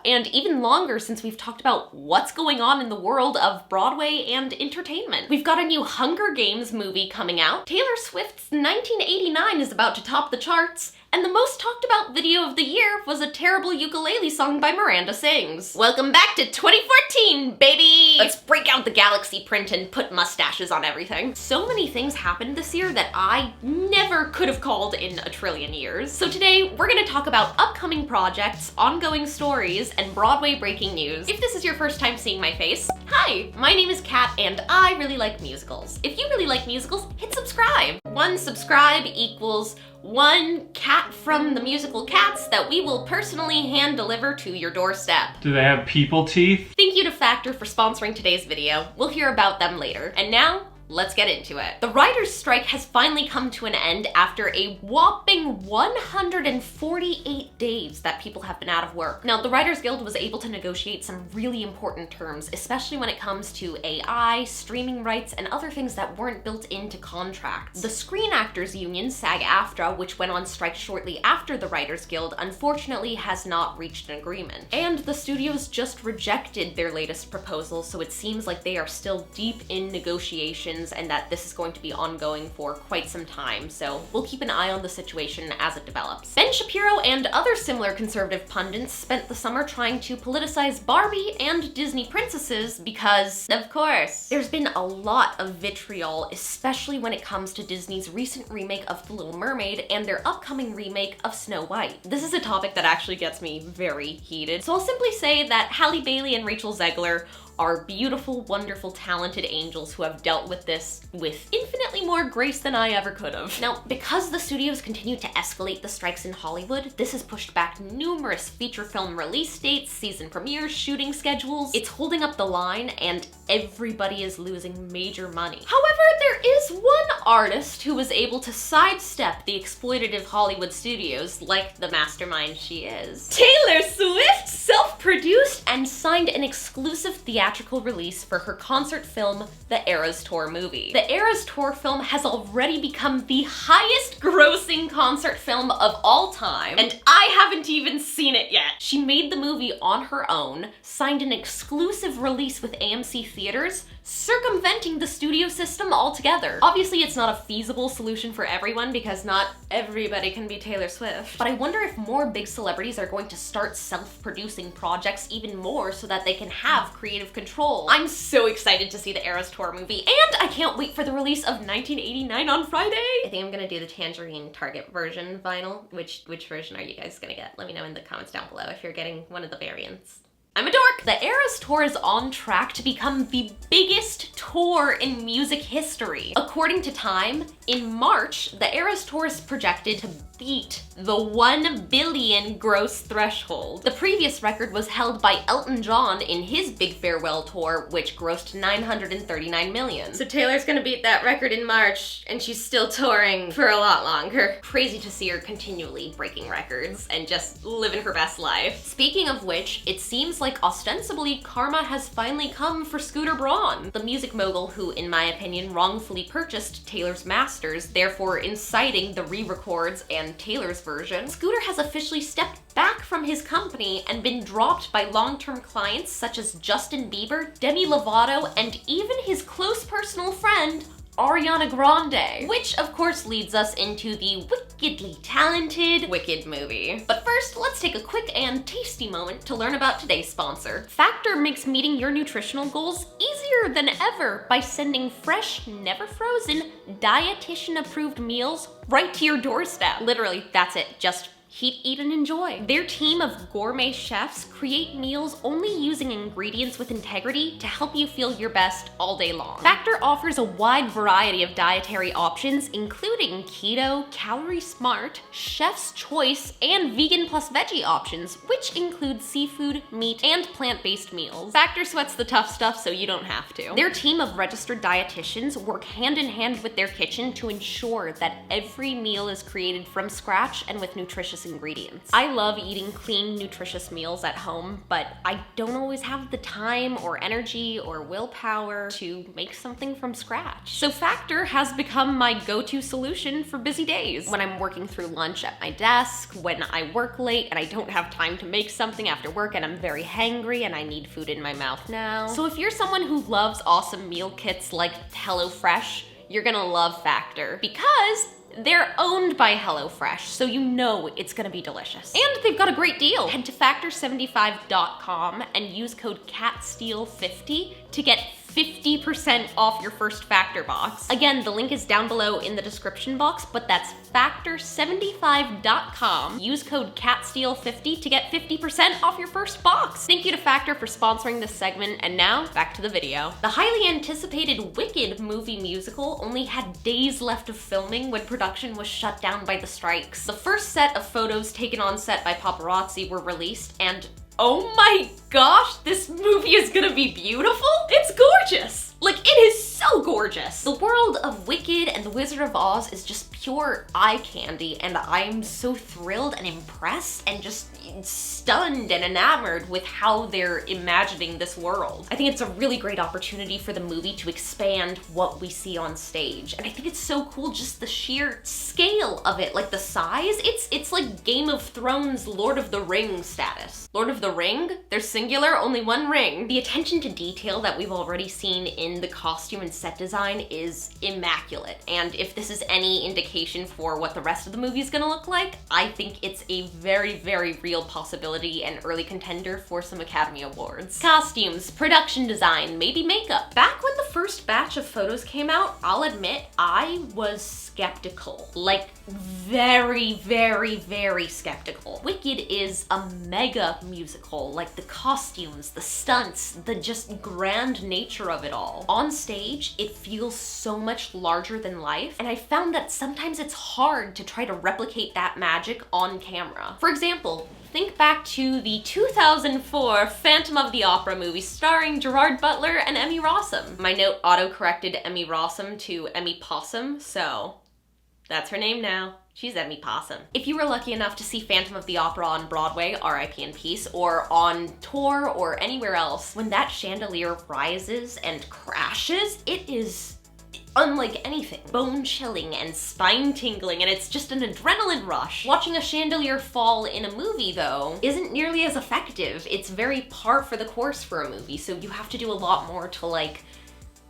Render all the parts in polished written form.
and even longer since we've talked about what's going on in the world of Broadway and entertainment. We've got a new Hunger Games movie coming out, Taylor Swift's 1989 is about to top the charts, and the most talked about video of the year was a terrible ukulele song by Miranda Sings. Welcome back to 2014, baby! Let's break out the galaxy print and put mustaches on everything. So many things happened this year that I never could have called in a trillion years. So today, we're gonna talk about upcoming projects, ongoing stories, and Broadway breaking news. If this is your first time seeing my face, hi! My name is Kat, and I really like musicals. If you really like musicals, hit subscribe. One subscribe equals one cat from the musical Cats that we will personally hand deliver to your doorstep. Do they have people teeth? Thank you to Factor for sponsoring today's video. We'll hear about them later. And now, let's get into it. The writers' strike has finally come to an end after a whopping 148 days that people have been out of work. Now, the Writers Guild was able to negotiate some really important terms, especially when it comes to AI, streaming rights, and other things that weren't built into contracts. The Screen Actors Union, SAG-AFTRA, which went on strike shortly after the Writers Guild, unfortunately has not reached an agreement. And the studios just rejected their latest proposal, so it seems like they are still deep in negotiations and that this is going to be ongoing for quite some time, so we'll keep an eye on the situation as it develops. Ben Shapiro and other similar conservative pundits spent the summer trying to politicize Barbie and Disney princesses because, of course, there's been a lot of vitriol, especially when it comes to Disney's recent remake of The Little Mermaid and their upcoming remake of Snow White. This is a topic that actually gets me very heated, so I'll simply say that Halle Bailey and Rachel Zegler are beautiful, wonderful, talented angels who have dealt with this with infinitely more grace than I ever could have. Now, because the studios continue to escalate the strikes in Hollywood, this has pushed back numerous feature film release dates, season premieres, shooting schedules. It's holding up the line, and everybody is losing major money. However, there is one artist who was able to sidestep the exploitative Hollywood studios, like the mastermind she is. Taylor Swift self-produced and signed an exclusive theatrical release for her concert film, The Eras Tour movie. The Eras Tour film has already become the highest grossing concert film of all time, and I haven't even seen it yet. She made the movie on her own, signed an exclusive release with AMC Theaters, circumventing the studio system altogether. Obviously, it's not a feasible solution for everyone because not everybody can be Taylor Swift, but I wonder if more big celebrities are going to start self-producing projects even more so that they can have creative control. I'm so excited to see the Eras Tour movie, and I can't wait for the release of 1989 on Friday! I think I'm gonna do the Tangerine Target version vinyl. Which version are you guys gonna get? Let me know in the comments down below if you're getting one of the variants. I'm a dork! The Eras Tour is on track to become the biggest tour in music history. According to Time, in March, the Eras Tour is projected to beat the 1 billion gross threshold. The previous record was held by Elton John in his Big Farewell Tour, which grossed 939 million. So Taylor's gonna beat that record in March, and she's still touring for a lot longer. Crazy to see her continually breaking records and just living her best life. Speaking of which, it seems like ostensibly karma has finally come for Scooter Braun, the music mogul who, in my opinion, wrongfully purchased Taylor's masters, therefore inciting the re-records and Taylor's version. Scooter has officially stepped back from his company and been dropped by long-term clients such as Justin Bieber, Demi Lovato, and even his close personal friend, Ariana Grande. Which, of course, leads us into the wickedly talented Wicked movie. But first, let's take a quick and tasty moment to learn about today's sponsor. Factor makes meeting your nutritional goals easier than ever by sending fresh, never frozen, dietitian-approved meals right to your doorstep. Literally, that's it. Just heat, eat, and enjoy. Their team of gourmet chefs create meals only using ingredients with integrity to help you feel your best all day long. Factor offers a wide variety of dietary options, including keto, calorie smart, chef's choice, and vegan plus veggie options, which include seafood, meat, and plant-based meals. Factor sweats the tough stuff so you don't have to. Their team of registered dietitians work hand in hand with their kitchen to ensure that every meal is created from scratch and with nutritious delicious ingredients. I love eating clean, nutritious meals at home, but I don't always have the time or energy or willpower to make something from scratch. So Factor has become my go-to solution for busy days. When I'm working through lunch at my desk, when I work late and I don't have time to make something after work and I'm very hangry and I need food in my mouth now. So if you're someone who loves awesome meal kits like HelloFresh, you're gonna love Factor because they're owned by HelloFresh, so you know it's gonna be delicious. And they've got a great deal. Head to factor75.com and use code CATSTEEL50 to get 50% off your first Factor box. Again, the link is down below in the description box, but that's factor75.com. Use code CATSTEEL50 to get 50% off your first box. Thank you to Factor for sponsoring this segment, and now back to the video. The highly anticipated Wicked movie musical only had days left of filming when production was shut down by the strikes. The first set of photos taken on set by paparazzi were released, and oh my gosh, this movie is gonna be beautiful! It's gorgeous! Like, it is so gorgeous! The world of Wicked and The Wizard of Oz is just pure eye candy, and I'm so thrilled and impressed and just stunned and enamored with how they're imagining this world. I think it's a really great opportunity for the movie to expand what we see on stage, and I think it's so cool just the sheer scale of it, like the size. It's like Game of Thrones Lord of the Rings status. Lord of the Ring? There's singular, only one ring. The attention to detail that we've already seen in the costume and set design is immaculate, and if this is any indication for what the rest of the movie is gonna look like, I think it's a very, very real possibility and early contender for some Academy Awards. Costumes, production design, maybe makeup. Back when the first batch of photos came out, I'll admit, I was skeptical. Like, very, very, very skeptical. Wicked is a mega musical. Like, the costumes, the stunts, the just grand nature of it all. On stage, it feels so much larger than life, and I found that sometimes it's hard to try to replicate that magic on camera. For example, think back to the 2004 Phantom of the Opera movie starring Gerard Butler and Emmy Rossum. My note auto-corrected Emmy Rossum to Emmy Possum, so that's her name now. She's Emmy Possum. If you were lucky enough to see Phantom of the Opera on Broadway, R.I.P. in peace, or on tour or anywhere else, when that chandelier rises and crashes, it is unlike anything. Bone-chilling and spine-tingling, and it's just an adrenaline rush. Watching a chandelier fall in a movie, though, isn't nearly as effective. It's very par for the course for a movie, so you have to do a lot more to, like,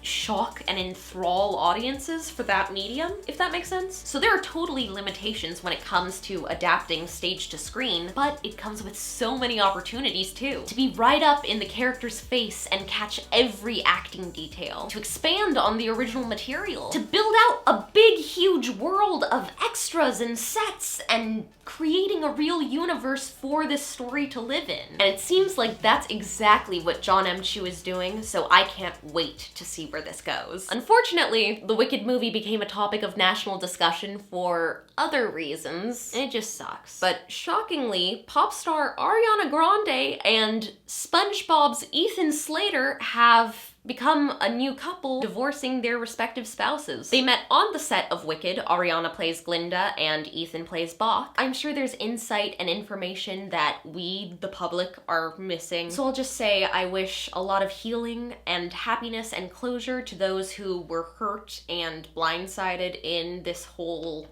shock and enthrall audiences for that medium, if that makes sense. So there are totally limitations when it comes to adapting stage to screen, but it comes with so many opportunities too. To be right up in the character's face and catch every acting detail, to expand on the original material, to build out a big, huge world of extras and sets and creating a real universe for this story to live in. And it seems like that's exactly what John M. Chu is doing, so I can't wait to see where this goes. Unfortunately, the Wicked movie became a topic of national discussion for other reasons. It just sucks. But shockingly, pop star Ariana Grande and SpongeBob's Ethan Slater have become a new couple, divorcing their respective spouses. They met on the set of Wicked. Ariana plays Glinda and Ethan plays Bach. I'm sure there's insight and information that we, the public, are missing. So I'll just say I wish a lot of healing and happiness and closure to those who were hurt and blindsided in this whole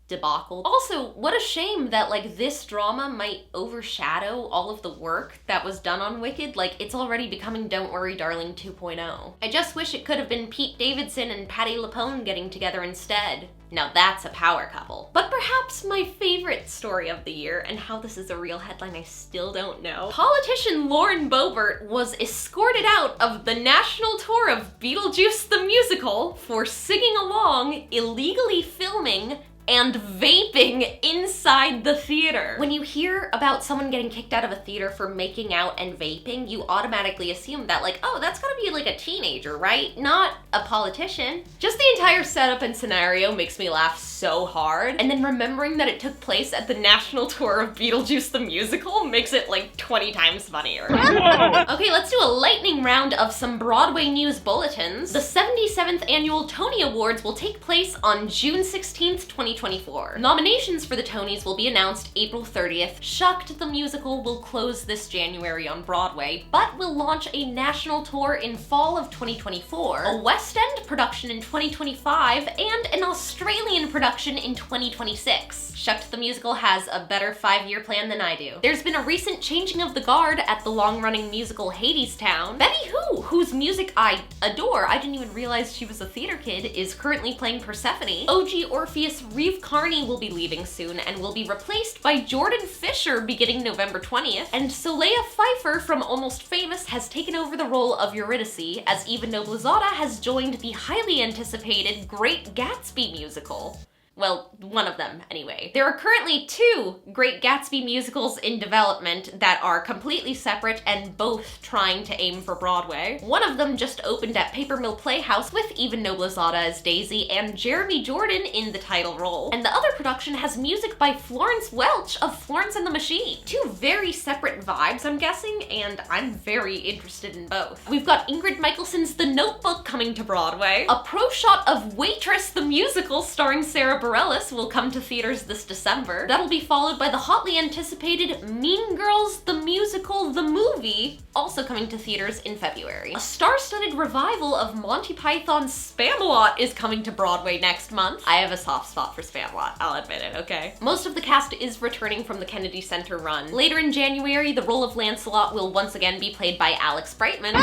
debacle. Also, what a shame that, like, this drama might overshadow all of the work that was done on Wicked. Like, it's already becoming Don't Worry Darling 2.0. I just wish it could have been Pete Davidson and Patti LuPone getting together instead. Now that's a power couple. But perhaps my favorite story of the year, and how this is a real headline I still don't know. Politician Lauren Boebert was escorted out of the national tour of Beetlejuice the Musical for singing along, illegally filming, and vaping inside the theater. When you hear about someone getting kicked out of a theater for making out and vaping, you automatically assume that, like, oh, that's gotta be like a teenager, right? Not a politician. Just the entire setup and scenario makes me laugh so hard. And then remembering that it took place at the national tour of Beetlejuice the Musical makes it like 20 times funnier. Okay, let's do a lightning round of some Broadway news bulletins. The 77th annual Tony Awards will take place on June 16th, 2020 2024. Nominations for the Tonys will be announced April 30th. Shucked the musical will close this January on Broadway, but will launch a national tour in fall of 2024, a West End production in 2025, and an Australian production in 2026. Shucked the musical has a better 5-year plan than I do. There's been a recent changing of the guard at the long-running musical Hadestown. Betty Who, whose music I adore, I didn't even realize she was a theater kid, is currently playing Persephone. OG Orpheus Reeve Carney will be leaving soon and will be replaced by Jordan Fisher beginning November 20th, and Solea Pfeiffer from Almost Famous has taken over the role of Eurydice, as Eva Noblezada has joined the highly anticipated Great Gatsby musical. Well, one of them, anyway. There are currently 2 Great Gatsby musicals in development that are completely separate and both trying to aim for Broadway. One of them just opened at Paper Mill Playhouse with Eva Noblezada as Daisy and Jeremy Jordan in the title role. And the other production has music by Florence Welch of Florence and the Machine. 2 very separate vibes, I'm guessing, and I'm very interested in both. We've got Ingrid Michaelson's The Notebook coming to Broadway. A pro shot of Waitress the Musical starring Sarah Bareilles will come to theaters this December. That'll be followed by the hotly anticipated Mean Girls the Musical the Movie, also coming to theaters in February. A star-studded revival of Monty Python's Spamalot is coming to Broadway next month. I have a soft spot for Spamalot, I'll admit it, okay? Most of the cast is returning from the Kennedy Center run. Later in January, the role of Lancelot will once again be played by Alex Brightman,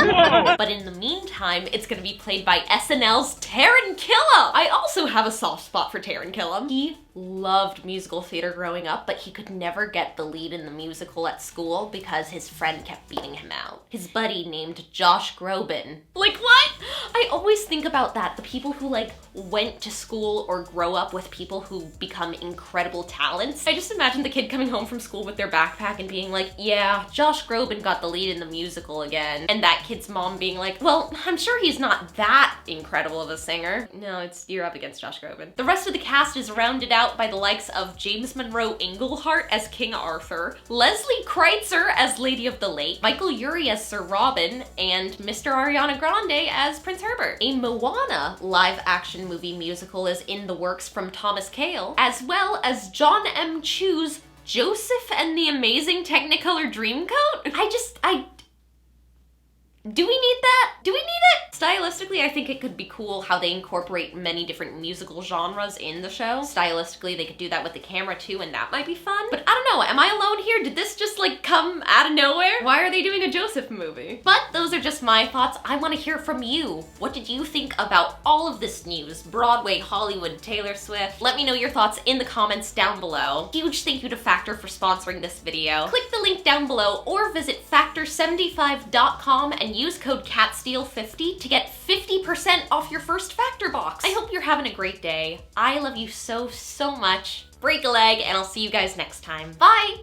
but in the meantime, it's gonna be played by SNL's Taran Killam! I also have a soft spot for Taran Killam. He loved musical theater growing up, but he could never get the lead in the musical at school because his friend kept beating him out. His buddy named Josh Groban. Like, what? I always think about that, the people who like went to school or grow up with people who become incredible talents. I just imagine the kid coming home from school with their backpack and being like, yeah, Josh Groban got the lead in the musical again. And that kid's mom being like, well, I'm sure he's not that incredible of a singer. No, you're up against Josh Groban. The rest of the cast is rounded out by the likes of James Monroe Inglehart as King Arthur, Leslie Kreitzer as Lady of the Lake, Michael Urie as Sir Robin, and Mr. Ariana Grande as Prince Herbert. A Moana live-action movie musical is in the works from Thomas Kail, as well as John M. Chu's Joseph and the Amazing Technicolor Dreamcoat? Do we need that? Do we need it? Stylistically, I think it could be cool how they incorporate many different musical genres in the show. Stylistically, they could do that with the camera too, and that might be fun. But I don't know, am I alone here? Did this just like come out of nowhere? Why are they doing a Joseph movie? But those are just my thoughts. I want to hear from you. What did you think about all of this news? Broadway, Hollywood, Taylor Swift? Let me know your thoughts in the comments down below. Huge thank you to Factor for sponsoring this video. Click the link down below or visit factor75.com and use code CATSTEEL50 to get 50% off your first Factor box. I hope you're having a great day. I love you so, so much. Break a leg, and I'll see you guys next time. Bye!